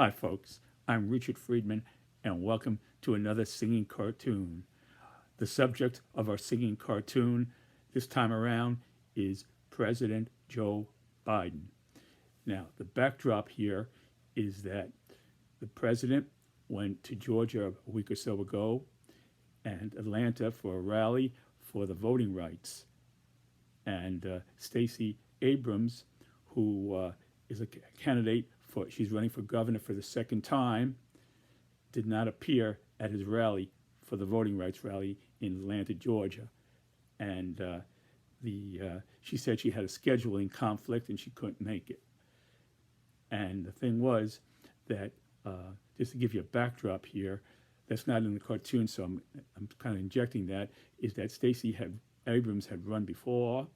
Hi, folks. I'm Richard Friedman, and welcome to another singing cartoon. The subject of our singing cartoon this time around is President Joe Biden. Now, the backdrop here is that the president went to Georgia a week or so ago and Atlanta for a rally for the voting rights. And Stacey Abrams, who is a candidate she's running for governor for the second time, did not appear at his rally for the voting rights rally in Atlanta, Georgia. And she said she had a scheduling conflict and she couldn't make it. And the thing was that, just to give you a backdrop here, that's not in the cartoon, so I'm kind of injecting that, is that Stacey Abrams had run before,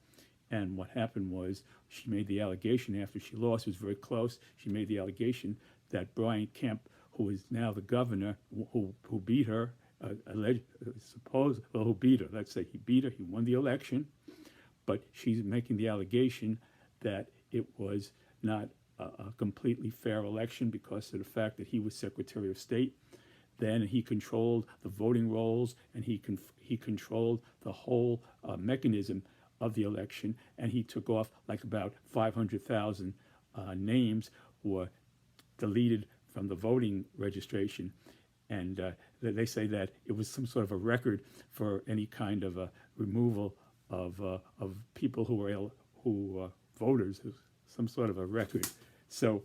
and what happened was she made the allegation after she lost, it was very close, she made the allegation that Brian Kemp, who is now the governor, who beat her, who beat her, let's say he beat her, he won the election, but she's making the allegation that it was not a completely fair election because of the fact that he was Secretary of State. Then he controlled the voting rolls, and he controlled the whole mechanism of the election, and he took off like about 500,000 names were deleted from the voting registration. And they say that it was some sort of a record for any kind of a removal of people who were voters, some sort of a record. So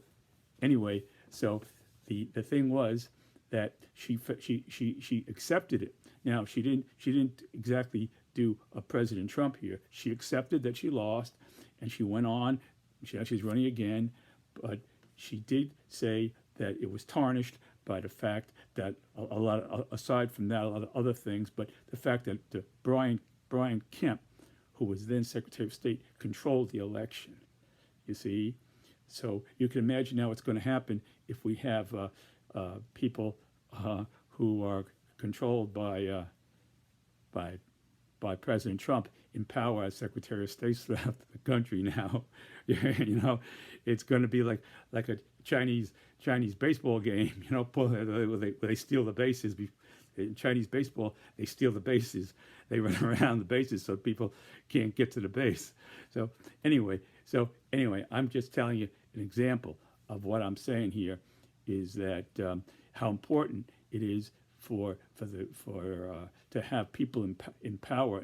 anyway, so the thing was that she accepted it. Now she didn't exactly do a President Trump here. She accepted that she lost, and she went on. She's running again, but she did say that it was tarnished by the fact that a lot, aside from that, a lot of other things, but the fact that Brian Kemp, who was then Secretary of State, controlled the election. You see, so you can imagine now what's going to happen if we have people who are controlled by President Trump in power as Secretary of State throughout the country now. It's going to be like a Chinese baseball game. Where they steal the bases. In Chinese baseball, they steal the bases. They run around the bases so people can't get to the base. So anyway, I'm just telling you an example of what I'm saying here is that how important it is to have people in power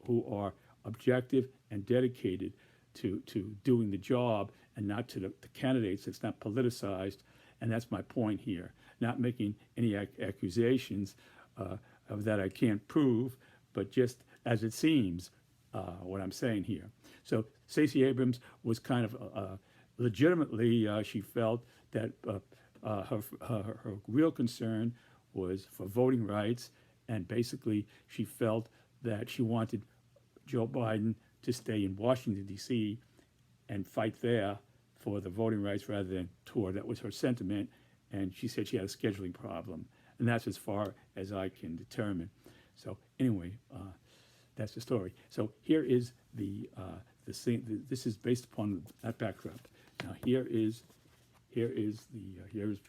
who are objective and dedicated to doing the job, and not to the candidates. It's not politicized, and that's my point here. Not making any accusations that I can't prove, but just as it seems, what I'm saying here. So Stacey Abrams was kind of legitimately, she felt that her real concern was for voting rights, and basically she felt that she wanted Joe Biden to stay in Washington, D.C. and fight there for the voting rights rather than tour. That was her sentiment, and she said she had a scheduling problem, and that's as far as I can determine. So anyway, that's the story. So here is the scene. This is based upon that backdrop. Now here is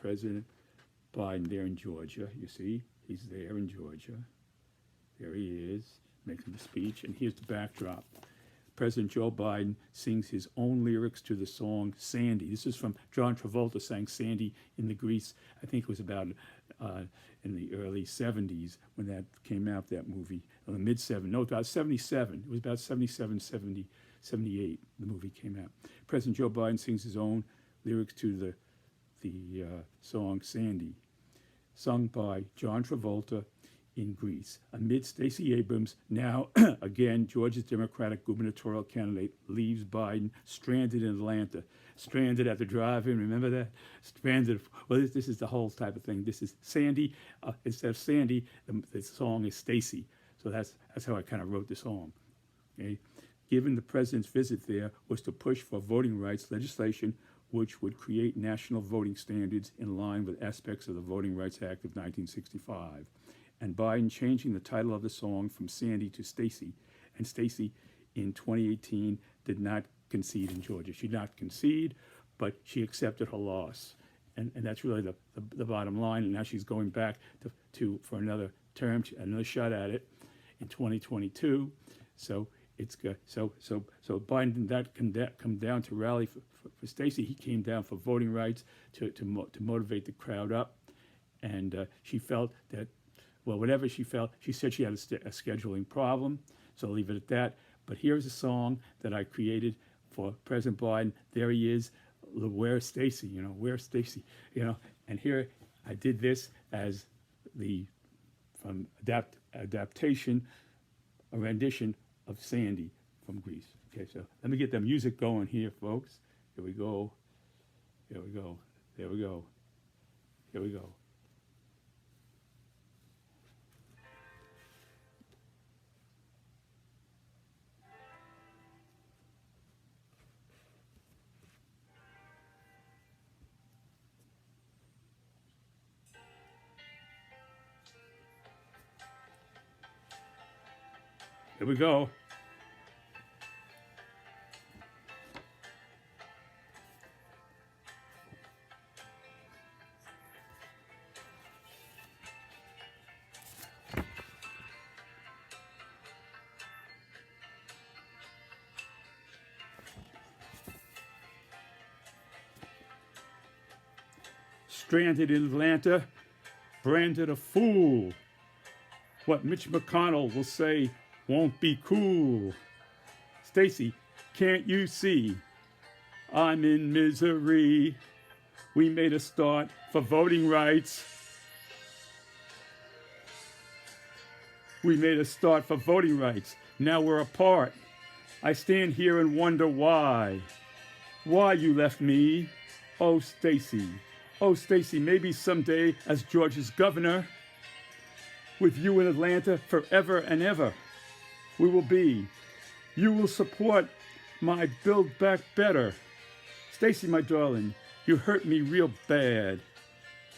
President Biden there in Georgia. You see, he's there in Georgia. There he is, making the speech, and here's the backdrop. President Joe Biden sings his own lyrics to the song Sandy. This is from John Travolta sang Sandy in the Grease. I think it was about in the early 70s when that came out, that movie, or the mid-70s. No, about 77. It was about 77, 70, 78 the movie came out. President Joe Biden sings his own lyrics to the song Sandy, sung by John Travolta in Greece. Amid Stacey Abrams, now again Georgia's Democratic gubernatorial candidate, leaves Biden stranded in Atlanta, stranded at the drive-in. Remember that? Stranded. Well, this is the whole type of thing. This is Sandy. Instead of Sandy, the song is Stacey. So that's how I kind of wrote the song. Okay. Given the president's visit there was to push for voting rights legislation which would create national voting standards in line with aspects of the Voting Rights Act of 1965. And Biden changing the title of the song from Sandy to Stacey. And Stacey in 2018 did not concede in Georgia. She did not concede, but she accepted her loss. and that's really the bottom line. And now she's going back for another term, another shot at it in 2022. So it's good. So Biden did not come down to rally for Stacey. He came down for voting rights to motivate the crowd up, and she felt that, well, whatever she felt, she said she had a scheduling problem. So I'll leave it at that. But here's a song that I created for President Biden. There he is. Where's Stacey? Where's Stacey? And here I did this as from adaptation, a rendition of Sandy from Greece. Okay, so let me get the music going here, folks. Here we go. Here we go. There we go. Here we go. Here we go. Stranded in Atlanta, branded a fool. What Mitch McConnell will say won't be cool. Stacey, can't you see? I'm in misery. We made a start for voting rights. We made a start for voting rights. Now we're apart. I stand here and wonder why. Why you left me? Oh, Stacey. Oh, Stacey, maybe someday as Georgia's governor, with you in Atlanta forever and ever, we will be. You will support my Build Back Better. Stacey, my darling, you hurt me real bad.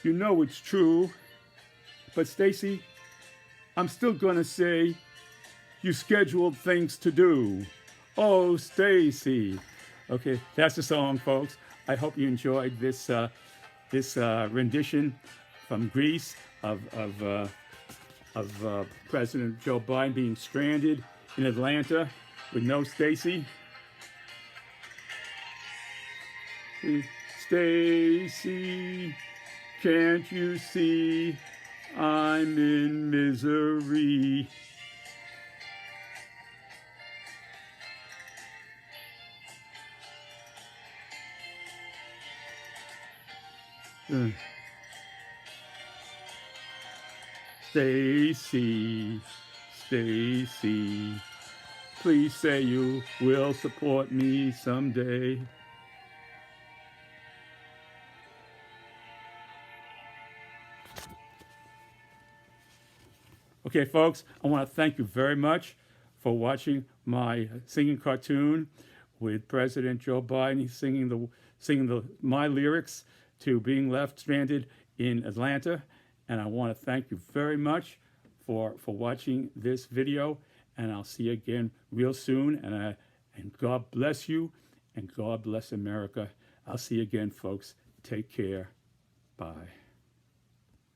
You know it's true. But Stacey, I'm still gonna say you scheduled things to do. Oh, Stacey. Okay, that's the song, folks. I hope you enjoyed this rendition from Greece of President Joe Biden being stranded in Atlanta with no Stacey. Stacey, can't you see I'm in misery? Stacey, Stacey, please say you will support me someday. Okay, folks, I want to thank you very much for watching my singing cartoon with President Joe Biden. He's singing my lyrics to being left stranded in Atlanta. And I want to thank you very much for watching this video. And I'll see you again real soon. And God bless you, and God bless America. I'll see you again, folks. Take care. Bye.